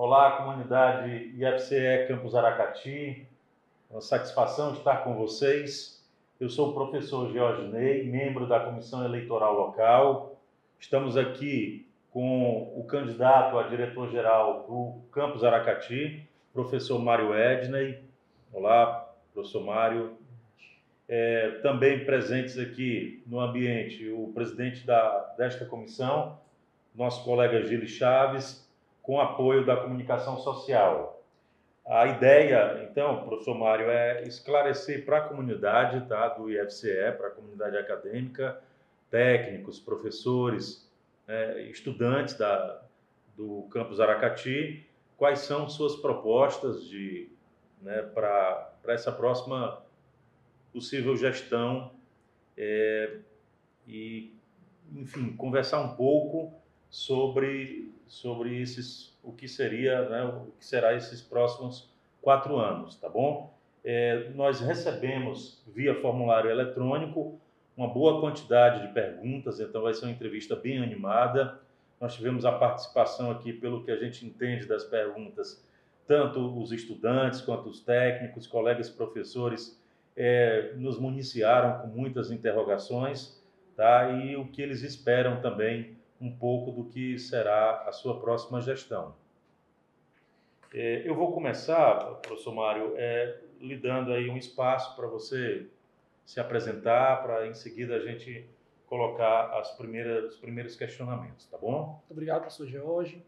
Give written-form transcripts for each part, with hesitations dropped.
Olá, comunidade IFCE Campus Aracati. Uma satisfação estar com vocês. Eu sou o professor Georginei, membro da Comissão Eleitoral Local. Estamos aqui com o candidato a diretor-geral do Campus Aracati, professor Mário Edney. Olá, professor Mário. Também presentes aqui no ambiente o presidente desta comissão, nosso colega Gilles Chaves, com apoio da comunicação social. A ideia, então, professor Mário, é esclarecer para a comunidade do IFCE, para a comunidade acadêmica, técnicos, professores, estudantes do Campus Aracati, quais são suas propostas para essa próxima possível gestão e, enfim, conversar um pouco sobre o que será esses próximos 4 anos, tá bom? Nós recebemos via formulário eletrônico uma boa quantidade de perguntas, então vai ser uma entrevista bem animada. Nós tivemos a participação aqui, pelo que a gente entende das perguntas, tanto os estudantes quanto os técnicos, colegas professores nos municiaram com muitas interrogações, tá? E o que eles esperam também um pouco do que será a sua próxima gestão. Eu vou começar, professor Mário, lhe dando aí um espaço para você se apresentar, para em seguida a gente colocar os primeiros questionamentos, tá bom? Muito obrigado, professor Jorge,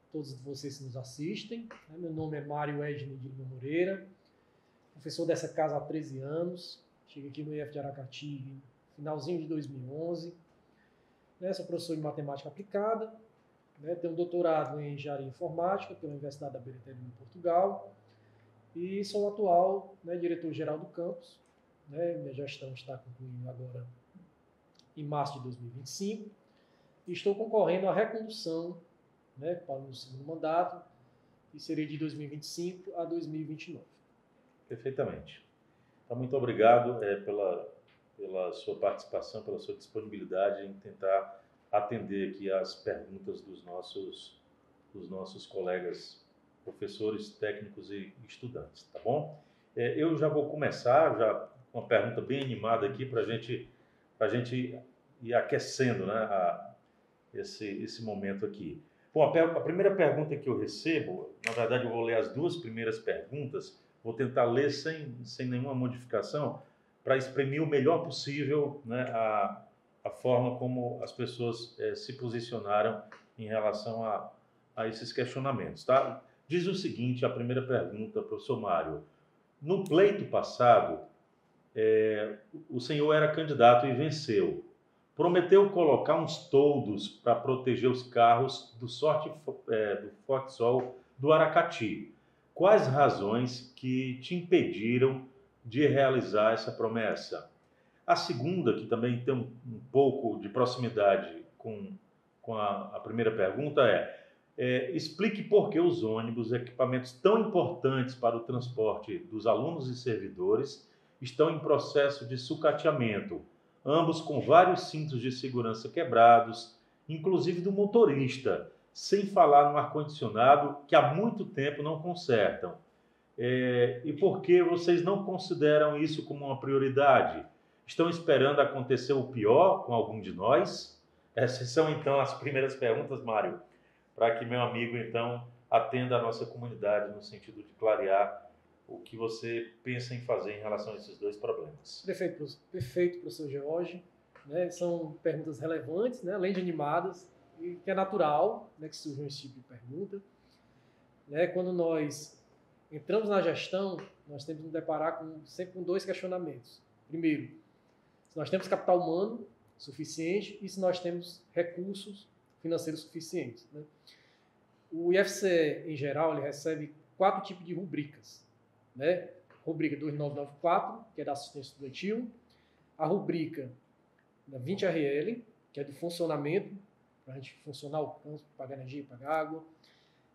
todos vocês que nos assistem. Meu nome é Mário Edney de Lima Moreira, professor dessa casa há 13 anos, cheguei aqui no IF de Aracati no finalzinho de 2011. Sou professor de matemática aplicada, tenho um doutorado em engenharia informática pela Universidade da Beira Interior, em Portugal, e sou o atual diretor-geral do campus. Minha gestão está concluindo agora em março de 2025 e estou concorrendo à recondução para o segundo mandato, que seria de 2025 a 2029. Perfeitamente. Então, muito obrigado pela sua participação, pela sua disponibilidade em tentar atender aqui as perguntas dos nossos colegas professores, técnicos e estudantes, tá bom? Eu já vou começar com uma pergunta bem animada aqui para a gente ir aquecendo esse momento aqui. Bom, a primeira pergunta que eu recebo, na verdade eu vou ler as duas primeiras perguntas, vou tentar ler sem nenhuma modificação, para exprimir o melhor possível a forma como as pessoas se posicionaram em relação a esses questionamentos. Tá? Diz o seguinte, a primeira pergunta, professor Mário. No pleito passado, o senhor era candidato e venceu. Prometeu colocar uns toldos para proteger os carros do Forte Sol do Aracati. Quais razões que te impediram de realizar essa promessa? A segunda, que também tem um pouco de proximidade com a primeira pergunta, explique por que os ônibus, equipamentos tão importantes para o transporte dos alunos e servidores, estão em processo de sucateamento, ambos com vários cintos de segurança quebrados, inclusive do motorista, sem falar no ar-condicionado que há muito tempo não consertam. E por que vocês não consideram isso como uma prioridade? Estão esperando acontecer o pior com algum de nós? Essas são, então, as primeiras perguntas, Mário, para que meu amigo, então, atenda a nossa comunidade no sentido de clarear o que você pensa em fazer em relação a esses dois problemas. Perfeito, professor Jorge. São perguntas relevantes, além de animadas, e que é natural que surjam esse tipo de pergunta. Quando nós entramos na gestão, nós temos que nos deparar sempre com 2 questionamentos. Primeiro, se nós temos capital humano suficiente e se nós temos recursos financeiros suficientes. O IFCE, em geral, ele recebe 4 tipos de rubricas. Rubrica 2994, que é da assistência estudantil. A rubrica da 20RL, que é de funcionamento, para a gente funcionar o campus, pagar energia, pagar água.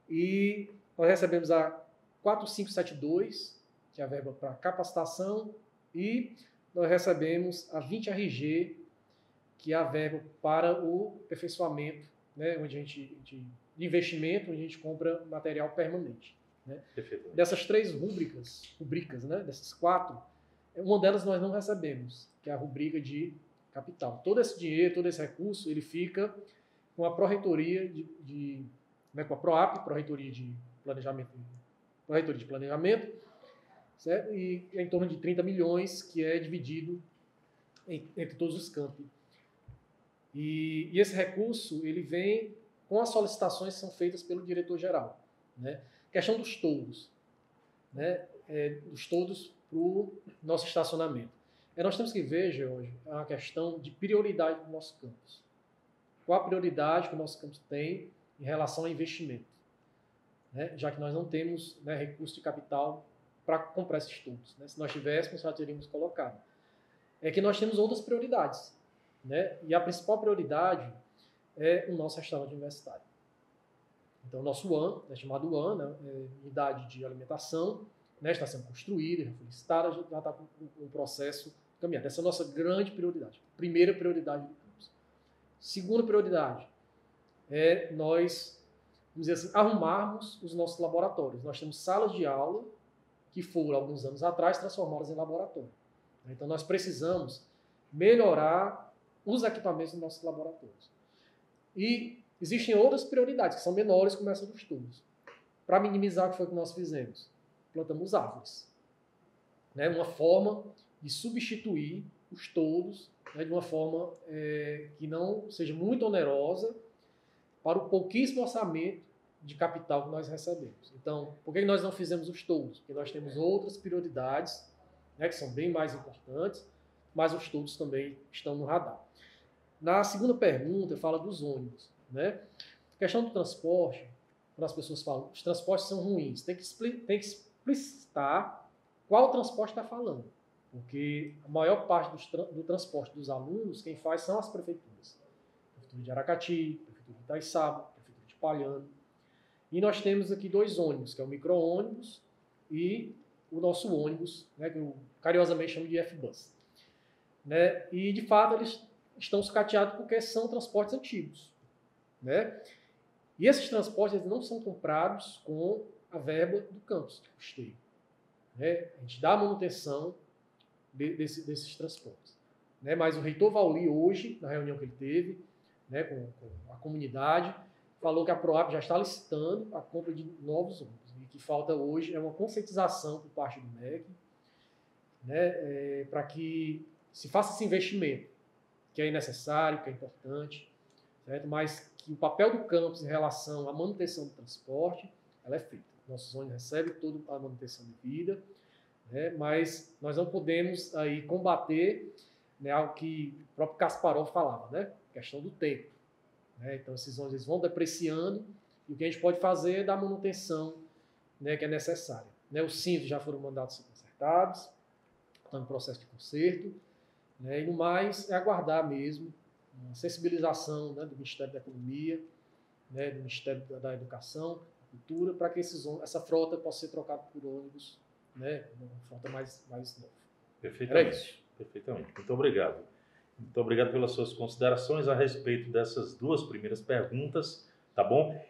E nós recebemos a 4572, que é a verba para capacitação, e nós recebemos a 20RG, que é a verba para o aperfeiçoamento, onde a gente de investimento, onde a gente compra material permanente. Né? Perfeito. Dessas 3 rubricas, né? Dessas 4, uma delas nós não recebemos, que é a rubrica de capital. Todo esse dinheiro, todo esse recurso, ele fica com a Pró-Reitoria né, com a PROAP, Pró-Reitoria de Planejamento, certo? E é em torno de 30 milhões, que é dividido entre todos os campi. E esse recurso, ele vem com as solicitações que são feitas pelo diretor-geral. Né? Questão dos toldos, né? Dos toldos para o nosso estacionamento. Nós temos que ver, George, a questão de prioridade do nosso campus. Qual a prioridade que o nosso campus tem em relação ao investimento? Né? Já que nós não temos, né, recurso de capital para comprar esses toldos. Né? Se nós tivéssemos, já teríamos colocado. É que nós temos outras prioridades. Né? E a principal prioridade é o nosso restaurante universitário. Então, o nosso UAN, chamado UAN, né, Unidade de Alimentação, né, está sendo construída, já foi licitada, já está com um processo caminhado. Essa é a nossa grande prioridade. Primeira prioridade do campus. Segunda prioridade é nós, vamos dizer assim, arrumarmos os nossos laboratórios. Nós temos salas de aula que foram, alguns anos atrás, transformadas em laboratório. Então, nós precisamos melhorar os equipamentos dos nossos laboratórios. E existem outras prioridades, que são menores, como essa dos toldos. Para minimizar o que foi que nós fizemos, plantamos árvores. Né? Uma forma de substituir os toldos, né? De uma forma que não seja muito onerosa para o pouquíssimo orçamento de capital que nós recebemos. Então, por que nós não fizemos os toldos? Porque nós temos outras prioridades, né, que são bem mais importantes, mas os toldos também estão no radar. Na segunda pergunta, fala dos ônibus. Né? A questão do transporte, quando as pessoas falam os transportes são ruins, tem que explicitar qual transporte está falando. Porque a maior parte do transporte dos alunos, quem faz são as prefeituras. Prefeitura de Aracati, Prefeitura de Itaiçaba, Prefeitura de Palhano. E nós temos aqui 2 ônibus, que é o micro-ônibus e o nosso ônibus, né, que eu carinhosamente chamo de F-Bus. Né? E, de fato, eles estão sucateados porque são transportes antigos. Né? E esses transportes eles não são comprados com a verba do campus de custeio. Né? A gente dá a manutenção desses transportes. Né? Mas o reitor Vauli, hoje, na reunião que ele teve, né, com a comunidade, falou que a PROAP já está licitando a compra de novos ônibus. E o que falta hoje é uma conscientização por parte do MEC, né, para que se faça esse investimento, que é necessário, que é importante, certo? Mas que o papel do campus em relação à manutenção do transporte, ela é feita. Nossos ônibus recebem toda a manutenção devida, né? Mas nós não podemos aí combater, né, algo que o próprio Kasparov falava, né? A questão do tempo. Né? Então, esses ônibus eles vão depreciando e o que a gente pode fazer é dar manutenção, né, que é necessária. Né? Os cintos já foram mandados ser consertados, estão em processo de conserto, né? E no mais é aguardar mesmo uma sensibilização, né, do Ministério da Economia, né, do Ministério da Educação, da Cultura, para que essa frota possa ser trocada por ônibus, né, uma frota mais nova. Perfeitamente. Perfeitamente. Muito obrigado. Muito obrigado pelas suas considerações a respeito dessas 2 primeiras perguntas, tá bom?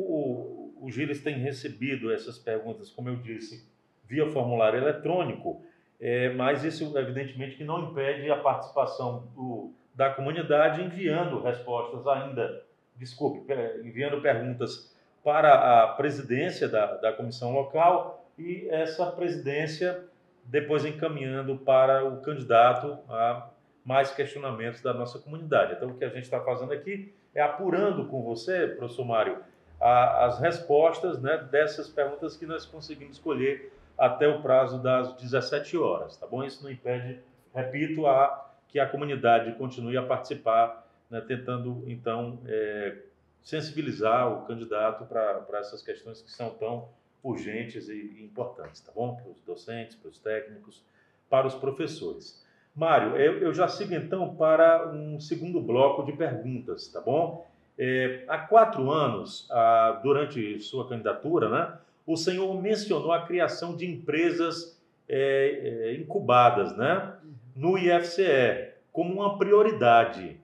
O Gilles tem recebido essas perguntas, como eu disse, via formulário eletrônico, mas isso evidentemente que não impede a participação da comunidade enviando respostas ainda, enviando perguntas para a presidência da comissão local e essa presidência depois encaminhando para o candidato a mais questionamentos da nossa comunidade. Então, o que a gente está fazendo aqui é apurando com você, professor Mário, as respostas, né, dessas perguntas que nós conseguimos escolher até o prazo das 17 horas, tá bom? Isso não impede, repito, que a comunidade continue a participar, né, tentando, então, sensibilizar o candidato para essas questões que são tão urgentes e importantes, tá bom? Para os docentes, para os técnicos, para os professores. Mário, eu já sigo, então, para um segundo bloco de perguntas, tá bom? Há 4 anos, durante sua candidatura, né, o senhor mencionou a criação de empresas incubadas, né, no IFCE como uma prioridade.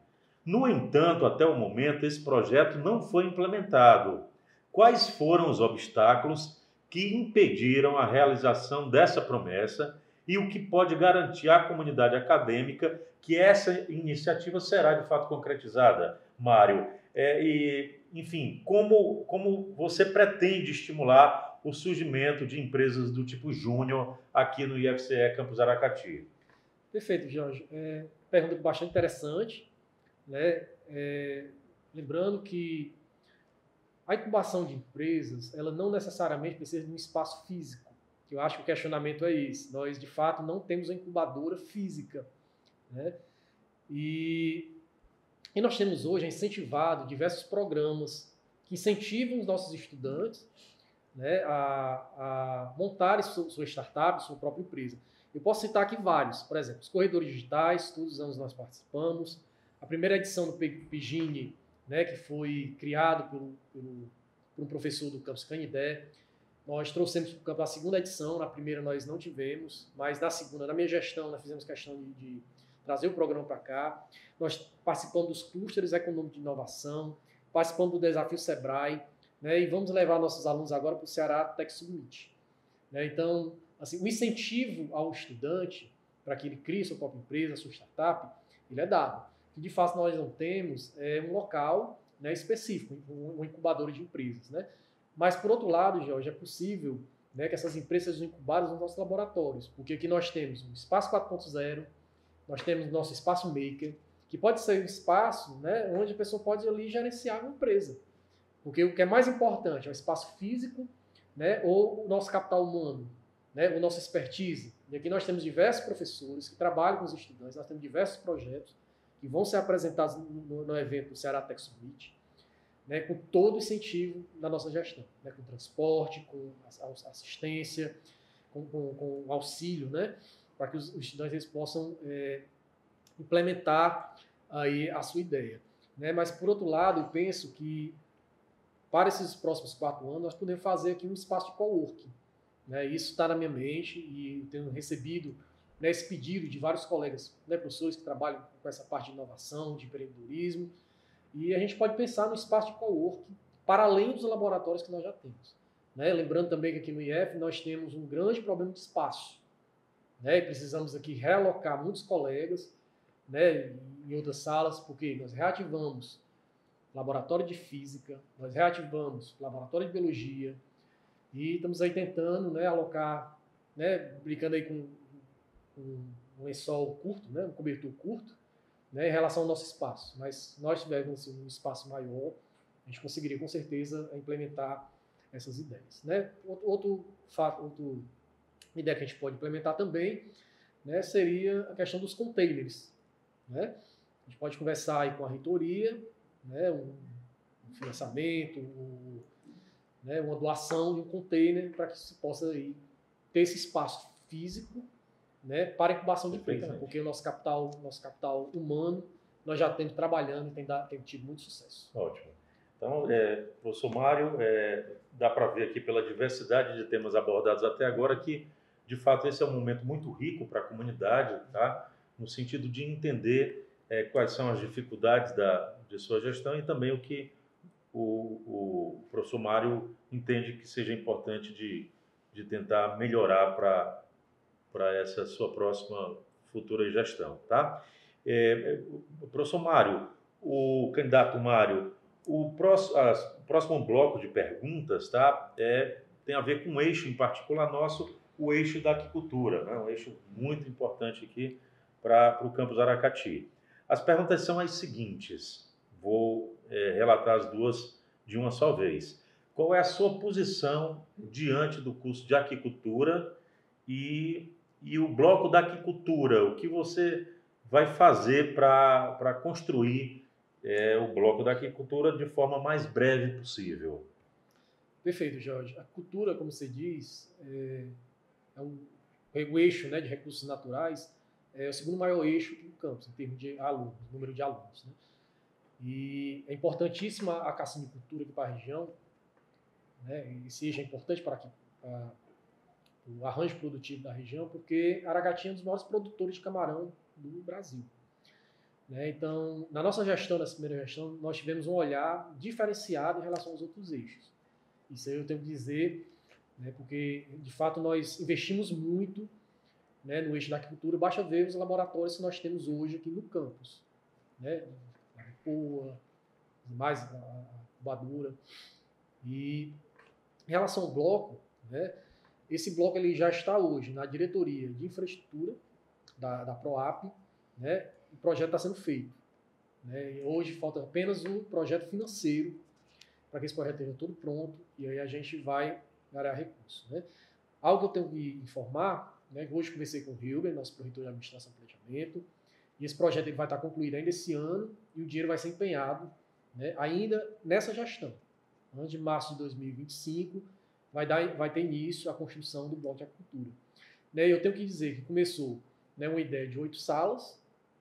No entanto, até o momento, esse projeto não foi implementado. Quais foram os obstáculos que impediram a realização dessa promessa e o que pode garantir à comunidade acadêmica que essa iniciativa será de fato concretizada, Mário? Enfim, como você pretende estimular o surgimento de empresas do tipo júnior aqui no IFCE Campus Aracati? Perfeito, Jorge. Pergunta bastante interessante, né? Lembrando que a incubação de empresas, ela não necessariamente precisa de um espaço físico, que eu acho que o questionamento é esse. Nós, de fato, não temos a incubadora física, né? E nós temos hoje incentivado diversos programas que incentivam os nossos estudantes, né, a montarem sua startup, sua própria empresa. Eu posso citar aqui vários, por exemplo, os corredores digitais, todos os anos nós participamos. A primeira edição do PIGINE, né, que foi criado por um professor do campus Canidé. Nós trouxemos para o campus a segunda edição, na primeira nós não tivemos, mas na segunda, na minha gestão, nós fizemos questão de trazer o programa para cá. Nós participamos dos clusters econômicos de inovação, participamos do desafio Sebrae, né, e vamos levar nossos alunos agora para o Ceará Tech Summit. Né? Então, assim, o incentivo ao estudante para que ele crie sua própria empresa, sua startup, ele é dado. O que de fato nós não temos é um local, né, específico, um incubador de empresas. Né? Mas, por outro lado, Jorge, é possível, né, que essas empresas sejam incubadas nos nossos laboratórios, porque aqui nós temos o Espaço 4.0, nós temos o nosso Espaço Maker, que pode ser um espaço, né, onde a pessoa pode ali gerenciar uma empresa. Porque o que é mais importante é o espaço físico, né, ou o nosso capital humano, né, o nosso expertise. E aqui nós temos diversos professores que trabalham com os estudantes, nós temos diversos projetos que vão ser apresentados no evento do Ceará Tech Summit, né, com todo o incentivo da nossa gestão, né, com transporte, com assistência, com auxílio, né, para que os estudantes eles possam implementar aí a sua ideia. Né? Mas, por outro lado, eu penso que para esses próximos 4 anos, nós podemos fazer aqui um espaço de coworking. Né? Isso está na minha mente e eu tenho recebido, né, esse pedido de vários colegas, né, professores que trabalham com essa parte de inovação, de empreendedorismo, e a gente pode pensar no espaço de coworking para além dos laboratórios que nós já temos. Né? Lembrando também que aqui no IF nós temos um grande problema de espaço. Né? E precisamos aqui realocar muitos colegas, né, em outras salas, porque nós reativamos laboratório de física, nós reativamos laboratório de biologia e estamos aí tentando, né, alocar, né, brincando aí com um lençol curto, né, um cobertor curto, né, em relação ao nosso espaço. Mas se nós tivermos um espaço maior, a gente conseguiria com certeza implementar essas ideias. Né? Outra ideia que a gente pode implementar também, né, seria a questão dos containers. Né? A gente pode conversar aí com a reitoria, né, um financiamento, né, uma doação de um container para que se possa aí ter esse espaço físico, né, para incubação de empresa, porque o nosso capital humano nós já temos trabalhando e tem tido muito sucesso. Ótimo. Então, professor Mário, dá para ver aqui pela diversidade de temas abordados até agora que, de fato, esse é um momento muito rico para a comunidade, tá? No sentido de entender quais são as dificuldades de sua gestão e também o que o professor Mário entende que seja importante de tentar melhorar para essa sua próxima futura gestão, tá? Professor Mário, o candidato Mário, o próximo bloco de perguntas, tá? Tem a ver com um eixo em particular nosso, o eixo da aquicultura, né? Um eixo muito importante aqui para o campus Aracati. As perguntas são as seguintes, vou relatar as duas de uma só vez. Qual é a sua posição diante do curso de aquicultura e o bloco da aquicultura? O que você vai fazer para construir o bloco da aquicultura de forma mais breve possível? Perfeito, Jorge. A cultura, como você diz, o eixo, né, de recursos naturais, é o segundo maior eixo do campus, em termos de alunos, número de alunos. Né? E é importantíssima a cassinicultura aqui para a região, né? Esse eixo é importante para o arranjo produtivo da região, porque Aracati é um dos maiores produtores de camarão do Brasil. né? Então, na nossa gestão, nessa primeira gestão, nós tivemos um olhar diferenciado em relação aos outros eixos. Isso aí eu tenho que dizer, né, porque, de fato, nós investimos muito, né, no eixo da agricultura. Basta ver os laboratórios que nós temos hoje aqui no campus, né? A Repoa, mais a incubadora. E em relação ao bloco, né, esse bloco ele já está hoje na diretoria de infraestrutura da PROAP, né? O projeto está sendo feito, né? E hoje falta apenas o projeto financeiro para que esse projeto esteja todo pronto e aí a gente vai ganhar recursos, né? Algo que eu tenho que informar, né? Hoje conversei com o Hilber, nosso pró-reitor de administração e planejamento, e esse projeto ele vai estar concluído ainda esse ano e o dinheiro vai ser empenhado, né, ainda nessa gestão. Antes de março de 2025 vai ter início a construção do bloco de agricultura. Né, e eu tenho que dizer que começou, né, uma ideia de 8 salas,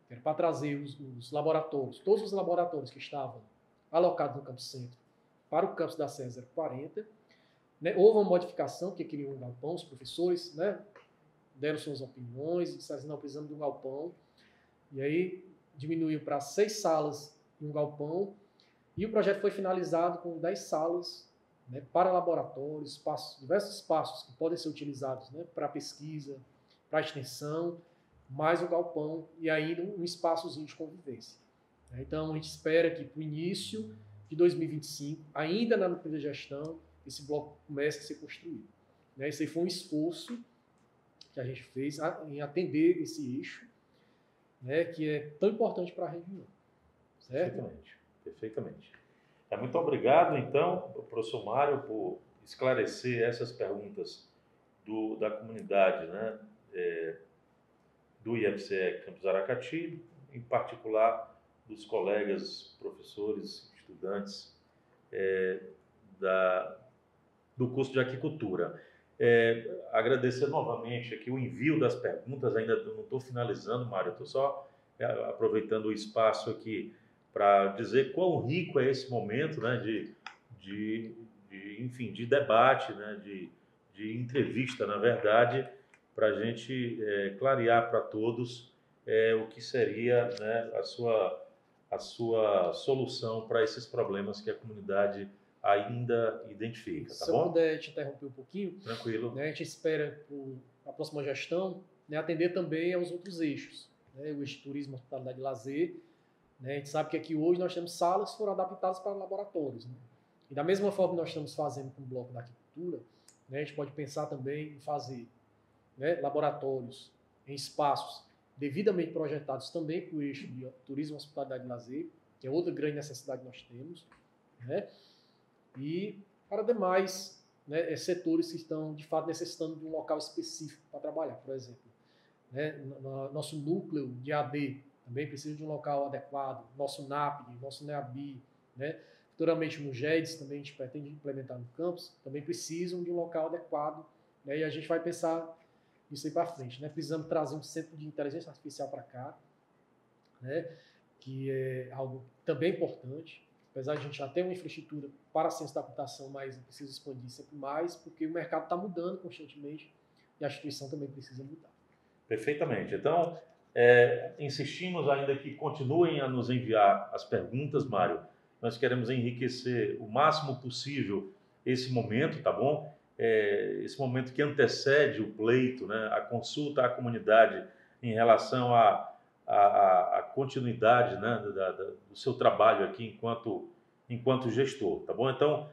que era para trazer os laboratórios, todos os laboratórios que estavam alocados no campus centro para o campus da CE 040. Né, houve uma modificação, porque queriam um galpão, os professores, né, deram suas opiniões e disseram assim, não, precisamos de um galpão. E aí diminuiu para 6 salas e um galpão. E o projeto foi finalizado com 10 salas, né, para laboratórios, espaços, diversos espaços que podem ser utilizados, né, para pesquisa, para extensão, mais o galpão e ainda um espaçozinho de convivência. Então a gente espera que para o início de 2025, ainda na primeira gestão, esse bloco comece a ser construído. Né, esse aí foi um esforço que a gente fez em atender esse eixo, né, que é tão importante para a região. Certo? Perfeitamente, perfeitamente. Muito obrigado, então, professor Mário, por esclarecer essas perguntas da comunidade, né, do IFCE Campus Aracati, em particular dos colegas, professores, estudantes do curso de Aquicultura. Agradecer novamente aqui o envio das perguntas, ainda não estou finalizando, Mário, estou só aproveitando o espaço aqui para dizer quão rico é esse momento, né, enfim, de debate, né, de entrevista, na verdade, para a gente clarear para todos o que seria, né, a sua solução para esses problemas que a comunidade ainda identifica, tá bom? Se eu puder te interromper um pouquinho. Tranquilo. Né, a gente espera, para a próxima gestão, né, atender também aos outros eixos. Né, o eixo turismo, hospitalidade e lazer. Né, a gente sabe que aqui hoje nós temos salas que foram adaptadas para laboratórios. Né? E da mesma forma que nós estamos fazendo com o bloco da agricultura, né, a gente pode pensar também em fazer, né, laboratórios em espaços devidamente projetados também para o eixo de turismo, hospitalidade e lazer, que é outra grande necessidade que nós temos. Né? E para demais, né, setores que estão, de fato, necessitando de um local específico para trabalhar. Por exemplo, né, nosso núcleo de AD também precisa de um local adequado, nosso NAPG, nosso NEABI, né? Futuramente no GEDS também a gente pretende implementar no campus, também precisam de um local adequado, né? E a gente vai pensar nisso aí para frente. Né? Precisamos trazer um centro de inteligência artificial para cá, né? Que é algo também importante. Apesar de a gente já ter uma infraestrutura para a ciência da computação, mas precisa expandir sempre mais, porque o mercado está mudando constantemente e a instituição também precisa mudar. Perfeitamente. Então, insistimos ainda que continuem a nos enviar as perguntas, Mário. Nós queremos enriquecer o máximo possível esse momento, tá bom? Esse momento que antecede o pleito, né? A consulta à comunidade em relação à continuidade, né? do seu trabalho aqui enquanto gestor, tá bom? Então,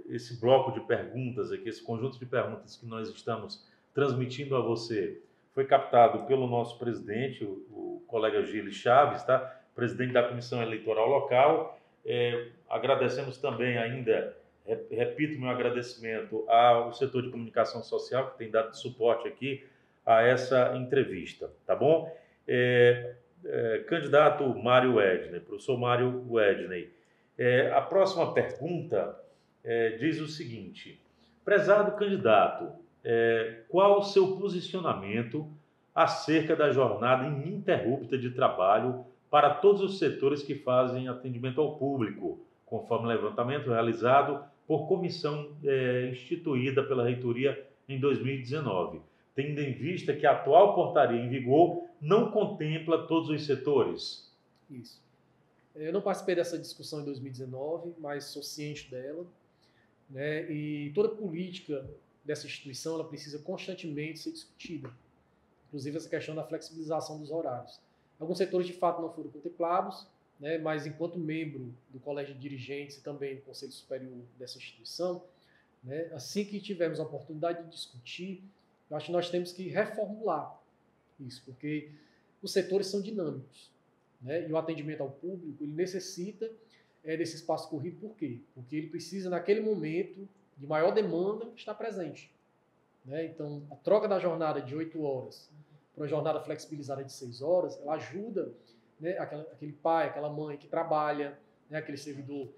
esse bloco de perguntas aqui, esse conjunto de perguntas que nós estamos transmitindo a você, foi captado pelo nosso presidente, o colega Gilles Chaves, tá? Presidente da Comissão Eleitoral Local. Agradecemos também ainda, repito meu agradecimento ao setor de comunicação social, que tem dado suporte aqui a essa entrevista, tá bom? Candidato Mário Wedney, professor Mário Wedney, a próxima pergunta diz o seguinte: prezado candidato, qual o seu posicionamento acerca da jornada ininterrupta de trabalho para todos os setores que fazem atendimento ao público, conforme o levantamento realizado por comissão instituída pela reitoria em 2019? tendo em vista que a atual portaria em vigor não contempla todos os setores? Isso. Eu não participei dessa discussão em 2019, mas sou ciente dela, né? E toda política dessa instituição ela precisa constantemente ser discutida, inclusive essa questão da flexibilização dos horários. Alguns setores de fato não foram contemplados, né? Mas enquanto membro do Colégio de Dirigentes e também do Conselho Superior dessa instituição, né? Assim que tivermos a oportunidade de discutir, eu acho que nós temos que reformular isso, porque os setores são dinâmicos, né? E o atendimento ao público ele necessita desse espaço corrido, por quê? Porque ele precisa, naquele momento de maior demanda, estar presente, né? Então, a troca da jornada de 8 horas para uma jornada flexibilizada de 6 horas, ela ajuda, né, aquele pai, aquela mãe que trabalha, né, aquele servidor,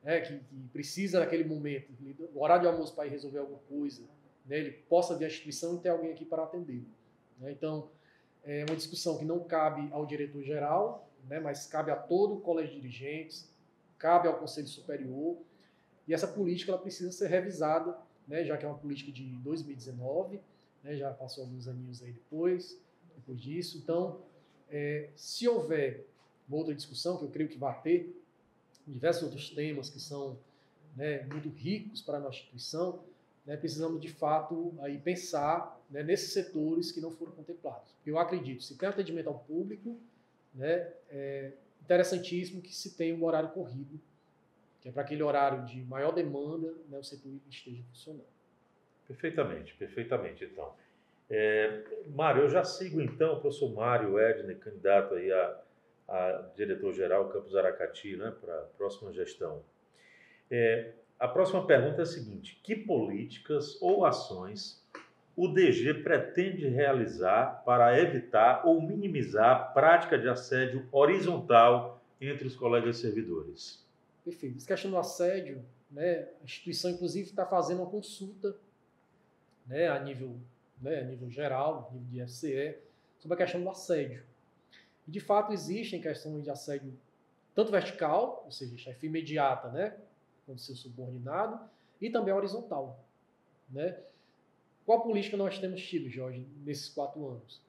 né, que precisa naquele momento, no horário de almoço para ir resolver alguma coisa, né, ele possa vir à instituição e ter alguém aqui para atendê-lo, né? Então, é uma discussão que não cabe ao diretor-geral, né, mas cabe a todo o colégio de dirigentes, cabe ao Conselho Superior, e essa política ela precisa ser revisada, né, já que é uma política de 2019, né, já passou alguns aninhos aí depois disso. Então, se houver uma outra discussão, que eu creio que vai ter, diversos outros temas que são, né, muito ricos para a nossa instituição, né, precisamos de fato aí pensar, né, nesses setores que não foram contemplados. Eu acredito, se tem atendimento ao público, né, é interessantíssimo que se tenha um horário corrido, que é para aquele horário de maior demanda, né, o setor esteja funcionando. Perfeitamente, perfeitamente, então. Mário, eu já sigo então o professor Mário Edner, candidato aí a diretor-geral Campus Aracati, né, para a próxima gestão. A próxima pergunta é a seguinte: que políticas ou ações o DG pretende realizar para evitar ou minimizar a prática de assédio horizontal entre os colegas servidores? Perfeito. Essa questão do assédio, né, a instituição, inclusive, está fazendo uma consulta, né, a nível geral, a nível de FCE, sobre a questão do assédio. E, de fato, existem questões de assédio tanto vertical, ou seja, chefe imediata, né, com o seu subordinado, e também horizontal, né? Qual política nós temos tido, Jorge, nesses 4 anos?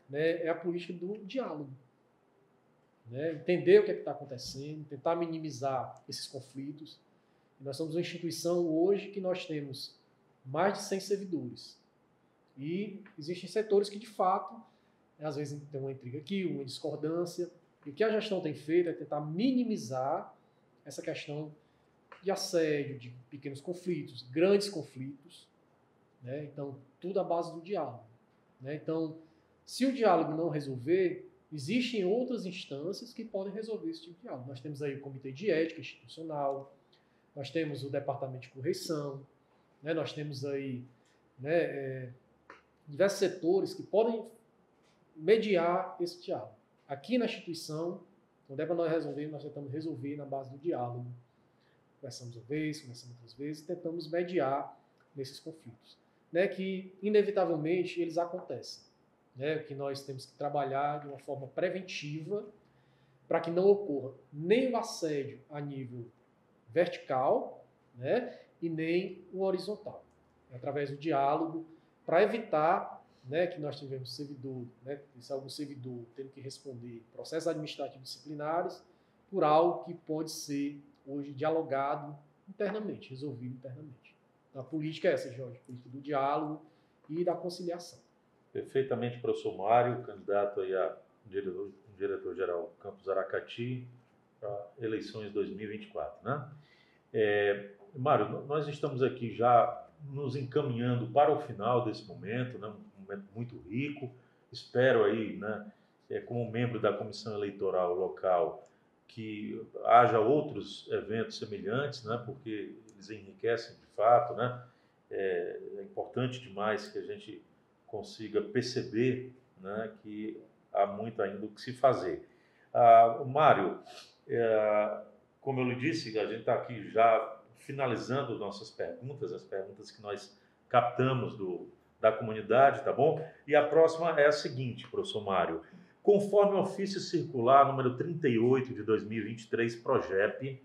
Né, é a política do diálogo. Né? Entender o que está acontecendo, tentar minimizar esses conflitos. E nós somos uma instituição hoje que nós temos mais de 100 servidores. E existem setores que, de fato, às vezes tem uma intriga aqui, uma discordância. E o que a gestão tem feito é tentar minimizar essa questão de assédio, de pequenos conflitos, grandes conflitos. Né? Então, tudo à base do diálogo. Né? Então, se o diálogo não resolver, existem outras instâncias que podem resolver esse tipo de diálogo. Nós temos aí o Comitê de Ética Institucional, nós temos o Departamento de Correição, né? Nós temos aí, né, diversos setores que podem mediar esse diálogo. Aqui na instituição, quando é para nós resolver, nós tentamos resolver na base do diálogo. Conversamos uma vez, conversamos outras vezes, tentamos mediar nesses conflitos, né, que inevitavelmente eles acontecem, né, que nós temos que trabalhar de uma forma preventiva para que não ocorra nem o assédio a nível vertical, né, e nem o horizontal, através do diálogo, para evitar, né, que nós tivemos servidor, né, se algum servidor tendo que responder processos administrativos disciplinares por algo que pode ser hoje dialogado internamente, resolvido internamente. A política é essa, Jorge, a política do diálogo e da conciliação. Perfeitamente, professor Mário, candidato aí a diretor-geral Campus Aracati para eleições 2024, né? Mário, nós estamos aqui já nos encaminhando para o final desse momento, né? Um momento muito rico. Espero aí, né, como membro da comissão eleitoral local, que haja outros eventos semelhantes, né, porque eles enriquecem de fato, né? É importante demais que a gente consiga perceber, né, que há muito ainda o que se fazer. Mário, como eu lhe disse, a gente está aqui já finalizando nossas perguntas, as perguntas que nós captamos da comunidade, tá bom? E a próxima é a seguinte, professor Mário. Conforme o ofício circular número 38 de 2023, PROGEP,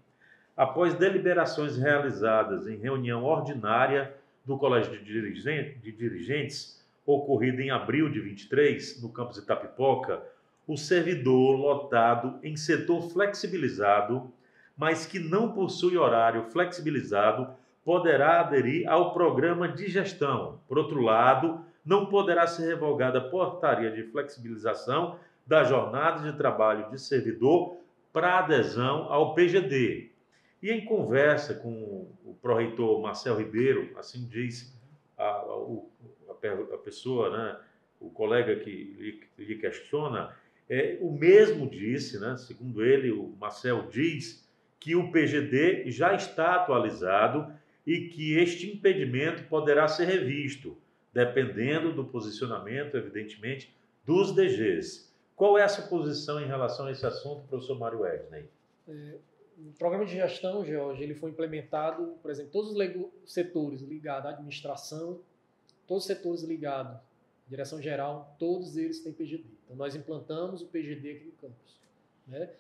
após deliberações realizadas em reunião ordinária do Colégio de Dirigentes, ocorrida em abril de 23, no campus Itapipoca, o servidor lotado em setor flexibilizado, mas que não possui horário flexibilizado, poderá aderir ao programa de gestão. Por outro lado, não poderá ser revogada a portaria de flexibilização da jornada de trabalho de servidor para adesão ao PGD. E em conversa com o pró-reitor Marcel Ribeiro, assim diz a pessoa, né, o colega que lhe questiona, o mesmo disse, né, segundo ele, o Marcel diz, que o PGD já está atualizado e que este impedimento poderá ser revisto, dependendo do posicionamento, evidentemente, dos DGs. Qual é a sua posição em relação a esse assunto, professor Mário Edney? O programa de gestão, George, ele foi implementado, por exemplo, todos os setores ligados à administração, todos os setores ligados à direção geral, todos eles têm PGD. Então, nós implantamos o PGD aqui no campus, né?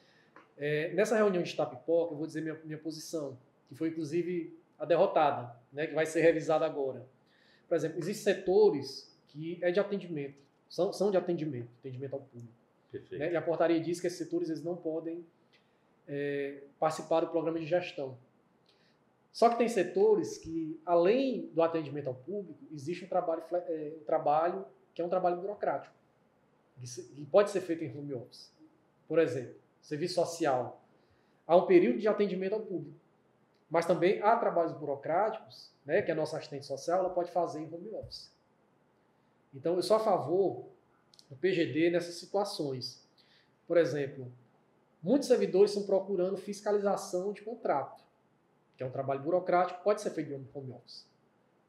Nessa reunião de Itapipoca, eu vou dizer minha posição, que foi, inclusive, a derrotada, né, que vai ser revisada agora. Por exemplo, existem setores que é de atendimento, são de atendimento ao público. Perfeito. Né? E a portaria diz que esses setores eles não podem participar do programa de gestão. Só que tem setores que, além do atendimento ao público, existe um trabalho que é um trabalho burocrático, que pode ser feito em home office. Por exemplo, serviço social. Há um período de atendimento ao público, mas também há trabalhos burocráticos, né, que a nossa assistente social ela pode fazer em home office. Então, eu sou a favor do PGD nessas situações. Por exemplo, muitos servidores estão procurando fiscalização de contrato, que é um trabalho burocrático, pode ser feito em home office.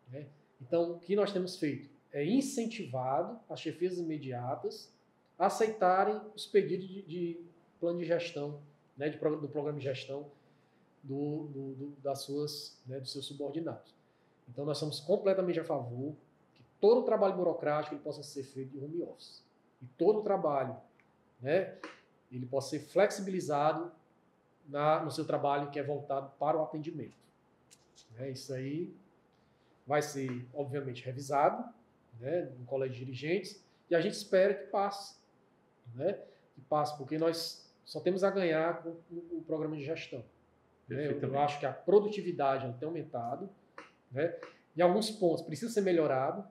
Né? Então, o que nós temos feito é incentivado as chefias imediatas a aceitarem os pedidos de plano de gestão, né, do programa de gestão dos seus subordinados. Então, nós somos completamente a favor que todo o trabalho burocrático ele possa ser feito em home office. E todo o trabalho, né, ele possa ser flexibilizado no seu trabalho que é voltado para o atendimento. Isso aí vai ser, obviamente, revisado, né, no colégio de dirigentes, e a gente espera que passe. Né, que passe, porque nós só temos a ganhar com o programa de gestão. Né? Eu acho que a produtividade tem aumentado, né? Em alguns pontos precisa ser melhorado,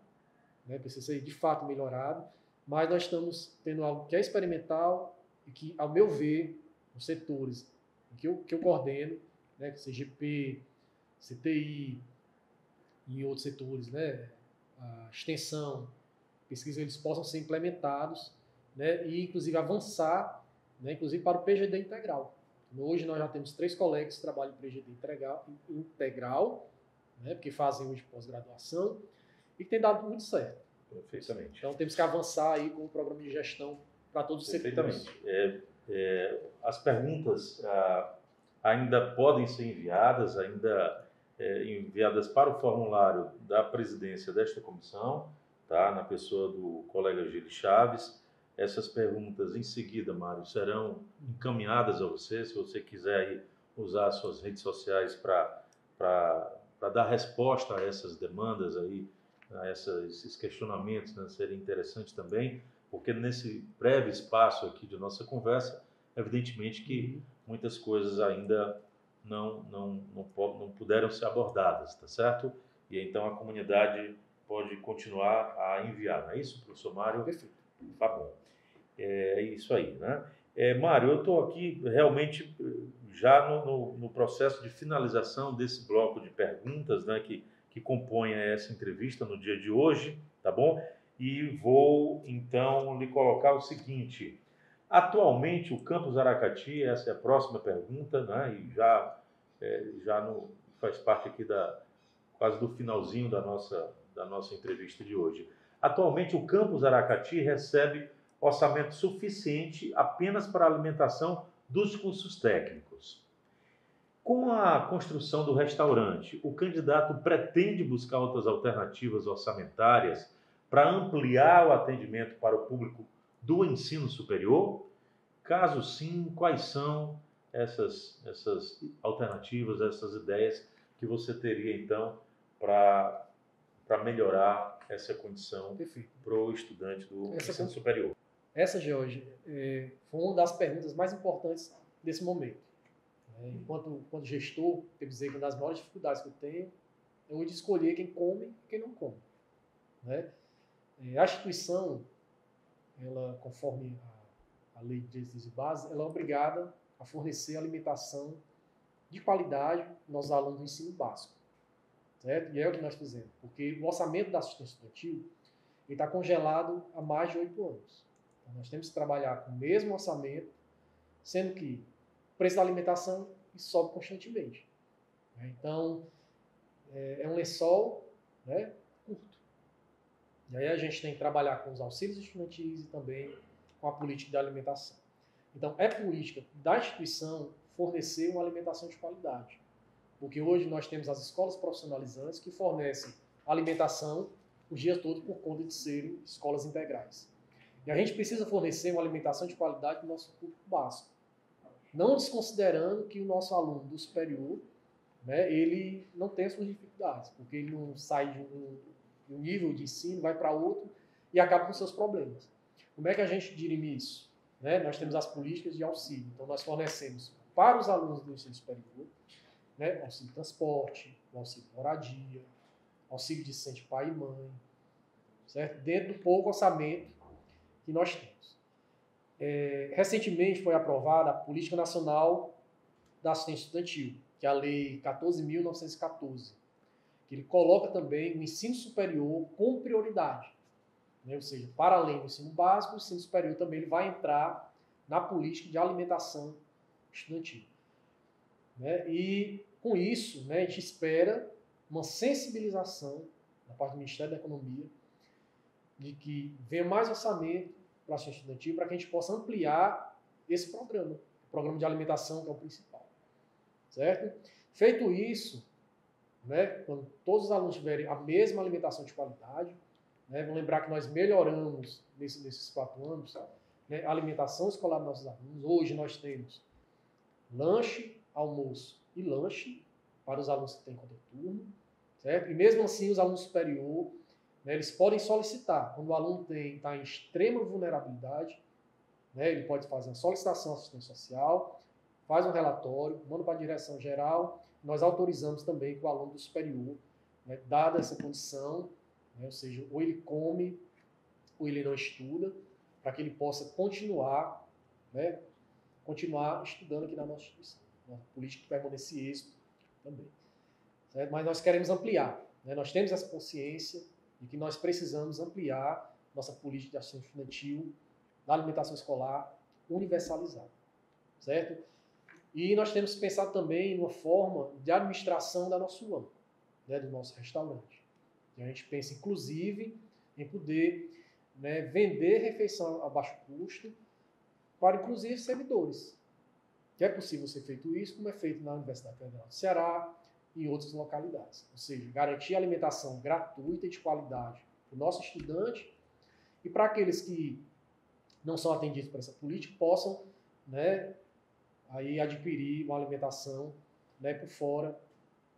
né? Precisa ser de fato melhorado, mas nós estamos tendo algo que é experimental e que, ao meu ver, os setores que eu coordeno, né? CGP, CTI e outros setores, né? A extensão, pesquisa, eles possam ser implementados, né? E, inclusive, avançar, né? Inclusive para o PGD integral. Hoje nós já temos 3 colegas que trabalham em PGD integral, né? Porque fazem hoje pós-graduação e que tem dado muito certo. Perfeitamente. Então temos que avançar aí com o programa de gestão para todos os setores. As perguntas ainda podem ser enviadas, enviadas para o formulário da presidência desta comissão, tá? Na pessoa do colega Gil Chaves. Essas perguntas, em seguida, Mário, serão encaminhadas a você, se você quiser aí usar as suas redes sociais para dar resposta a essas demandas aí, a esses questionamentos, né? Seria interessante também, porque nesse breve espaço aqui de nossa conversa, evidentemente que muitas coisas ainda não puderam ser abordadas, tá certo? E então a comunidade pode continuar a enviar, não é isso, professor Mário? Perfeito. Tá bom. É isso aí, né? Mário, eu estou aqui realmente já no processo de finalização desse bloco de perguntas, né, que compõe essa entrevista no dia de hoje, tá bom? E vou, então, lhe colocar o seguinte. Atualmente, o Campus Aracati, essa é a próxima pergunta, né? E faz parte aqui quase do finalzinho da nossa entrevista de hoje. Atualmente, o Campus Aracati recebe orçamento suficiente apenas para a alimentação dos cursos técnicos. Com a construção do restaurante, o candidato pretende buscar outras alternativas orçamentárias para ampliar o atendimento para o público do ensino superior? Caso sim, quais são essas alternativas, essas ideias que você teria, então, para para melhorar essa condição Perfeito. para o estudante do Essa ensino superior. Essa, George, foi uma das perguntas mais importantes desse momento. Enquanto gestor, quer dizer que uma das maiores dificuldades que eu tenho é o de escolher quem come e quem não come. Né? A instituição, ela, conforme a lei de diretrizes e bases, ela é obrigada a fornecer alimentação de qualidade aos alunos do ensino básico. Certo? E é o que nós fizemos, porque o orçamento da assistência estudantil está congelado há mais de 8 anos. Então, nós temos que trabalhar com o mesmo orçamento, sendo que o preço da alimentação sobe constantemente. Então, é um lençol, né, curto. E aí a gente tem que trabalhar com os auxílios estudantis e também com a política de alimentação. Então, é política da instituição fornecer uma alimentação de qualidade. Porque hoje nós temos as escolas profissionalizantes que fornecem alimentação o dia todo por conta de serem escolas integrais. E a gente precisa fornecer uma alimentação de qualidade para o nosso público básico. Não desconsiderando que o nosso aluno do superior, né, ele não tem as suas dificuldades, porque ele não sai de um nível de ensino, vai para outro e acaba com seus problemas. Como é que a gente dirime isso? Né? Nós temos as políticas de auxílio. Então, nós fornecemos para os alunos do ensino superior, né, auxílio transporte, auxílio moradia, auxílio discente pai e mãe, certo? Dentro do pouco orçamento que nós temos. Recentemente foi aprovada a Política Nacional da Assistência Estudantil, que é a Lei 14.914, que ele coloca também o ensino superior como prioridade. Né? Ou seja, para além do ensino básico, o ensino superior também ele vai entrar na política de alimentação estudantil. Né? E com isso, né, a gente espera uma sensibilização da parte do Ministério da Economia de que venha mais orçamento para a assistência estudantil para que a gente possa ampliar esse programa, o programa de alimentação que é o principal. Certo? Feito isso, né, quando todos os alunos tiverem a mesma alimentação de qualidade, né, vamos lembrar que nós melhoramos nesses 4 anos, né, a alimentação escolar dos nossos alunos. Hoje nós temos lanche, almoço e lanche para os alunos que têm contraturno, certo? E mesmo assim os alunos superior, né, eles podem solicitar. Quando o aluno está em extrema vulnerabilidade, né, ele pode fazer uma solicitação à assistência social, faz um relatório, manda para a direção geral, nós autorizamos também que o aluno do superior, né, dada essa condição, né, ou seja, ou ele come ou ele não estuda, para que ele possa continuar, né, estudando aqui na nossa instituição. A política vai permanecer esse êxito também. Certo? Mas nós queremos ampliar. Né? Nós temos essa consciência de que nós precisamos ampliar nossa política de assistência estudantil, da alimentação escolar universalizada. Certo? E nós temos pensado também numa forma de administração da nossa UAM, né, do nosso restaurante. E a gente pensa, inclusive, em poder, né, vender refeição a baixo custo para, inclusive, servidores. Que é possível ser feito isso, como é feito na Universidade Federal do Ceará e em outras localidades. Ou seja, garantir alimentação gratuita e de qualidade para o nosso estudante e para aqueles que não são atendidos por essa política possam, né, aí adquirir uma alimentação, né, por fora,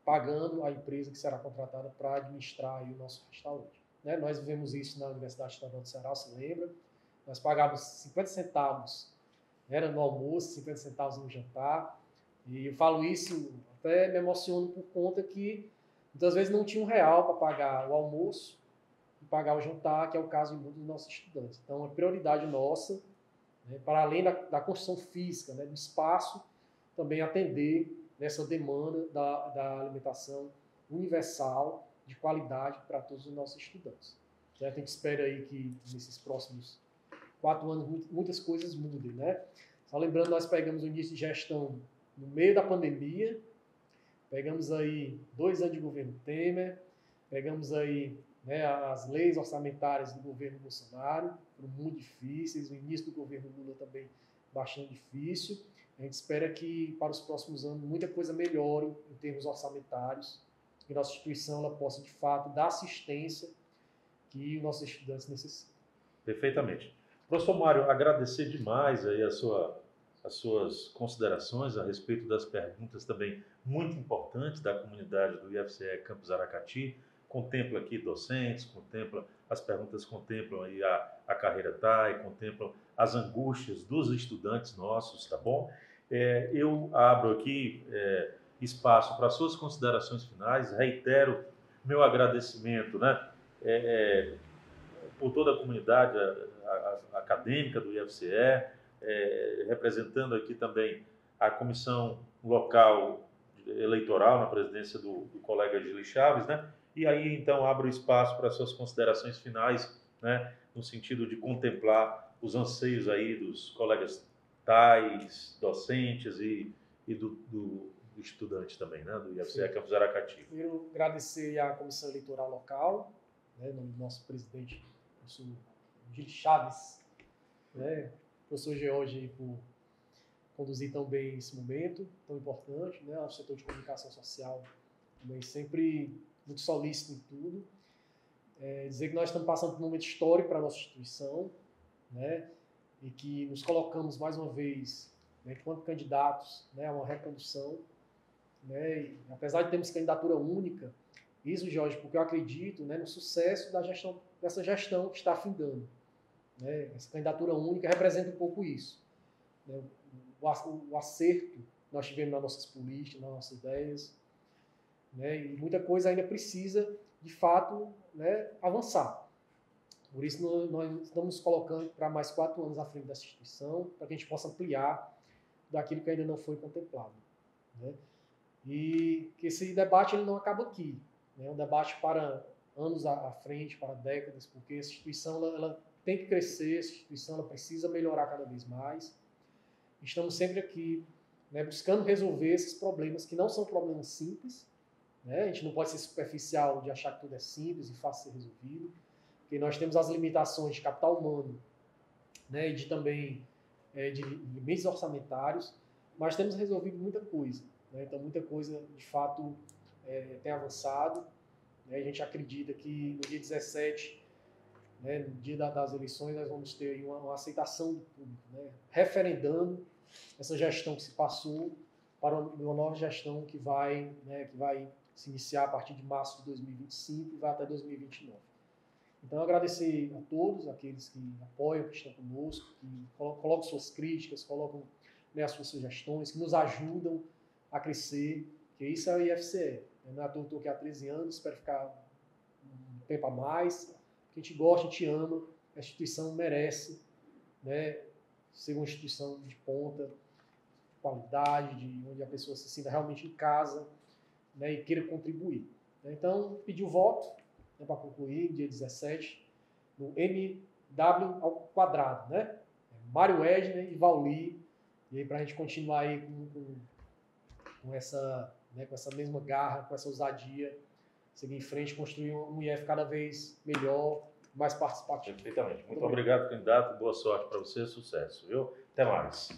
pagando a empresa que será contratada para administrar aí o nosso restaurante. Né? Nós vivemos isso na Universidade Estadual do Ceará, se lembra? Nós pagávamos 50 centavos, era no almoço, 50 centavos no jantar. E eu falo isso, até me emociono por conta que muitas vezes não tinha R$1 para pagar o almoço e pagar o jantar, que é o caso de muitos dos nossos estudantes. Então, é prioridade nossa, né, para além da construção física, né, do espaço, também atender nessa demanda da alimentação universal, de qualidade para todos os nossos estudantes. Certo? A gente espera aí que nesses próximos 4 anos muitas coisas mudem. Né? Só lembrando, nós pegamos o início de gestão no meio da pandemia, pegamos aí 2 anos de governo Temer, pegamos aí, né, as leis orçamentárias do governo Bolsonaro, foram muito difíceis, o início do governo Lula também bastante difícil. A gente espera que para os próximos anos muita coisa melhore em termos orçamentários, que nossa instituição ela possa de fato dar assistência que os nossos estudantes necessitam. Perfeitamente. Professor Mário, agradecer demais aí as suas considerações a respeito das perguntas também muito importantes da comunidade do IFCE Campus Aracati, contempla aqui docentes, as perguntas contemplam aí a carreira TAI, contemplam as angústias dos estudantes nossos, tá bom? Eu abro aqui espaço para suas considerações finais, reitero meu agradecimento, né, por toda a comunidade acadêmica do IFCE, representando aqui também a comissão local eleitoral na presidência do colega Gili Chaves, né? E aí então abro espaço para suas considerações finais, né, no sentido de contemplar os anseios aí dos colegas TAIs, docentes e do estudante também, né, do IFCE Campus Aracati. Primeiro, agradecer à comissão eleitoral local, né, no nosso presidente, o professor Gili Chaves, né, professor George, por conduzir tão bem esse momento tão importante, né, o setor de comunicação social também sempre muito solícito em tudo. Dizer que nós estamos passando por um momento histórico para a nossa instituição, né, e que nos colocamos mais uma vez, né, enquanto candidatos, né, a uma recondução, né, e, apesar de termos candidatura única, isso, Jorge, porque eu acredito, né, no sucesso dessa gestão que está afindando, né, essa candidatura única representa um pouco isso, né, o acerto que nós tivemos nas nossas políticas, nas nossas ideias, né, e muita coisa ainda precisa, de fato, né, avançar. Por isso, nós estamos nos colocando para mais 4 anos à frente dessa instituição, para que a gente possa ampliar daquilo que ainda não foi contemplado, né? E que esse debate ele não acaba aqui, né? É um debate para anos à frente, para décadas, porque essa instituição ela tem que crescer, essa instituição ela precisa melhorar cada vez mais. Estamos sempre aqui, né, buscando resolver esses problemas, que não são problemas simples, né? A gente não pode ser superficial de achar que tudo é simples e fácil de ser resolvido, porque nós temos as limitações de capital humano, né, e de também de limites orçamentários, mas temos resolvido muita coisa, né? Então muita coisa de fato tem avançado, né? A gente acredita que no dia 17, né, no dia das eleições, nós vamos ter uma aceitação do público, né, referendando essa gestão que se passou para uma nova gestão que vai se iniciar a partir de março de 2025 e vai até 2029. Então, agradecer a todos, aqueles que apoiam, que estão conosco, que colocam suas críticas, colocam, né, as suas sugestões, que nos ajudam a crescer, que isso é o IFCE. Não é à toa que eu estou aqui há 13 anos, espero ficar um tempo a mais, porque a gente gosta, a gente ama, a instituição merece, né, ser uma instituição de ponta, de qualidade, onde a pessoa se sinta realmente em casa, né, e queira contribuir. Então, pedir o voto, né, para concluir, dia 17, no MW ao quadrado, né? Mário Edner e Vauli, e aí para a gente continuar aí com essa mesma garra, com essa ousadia, seguir em frente, construir um IF cada vez melhor, mais participativo. Perfeitamente. Muito obrigado, candidato. Boa sorte para você, sucesso, viu? Até mais.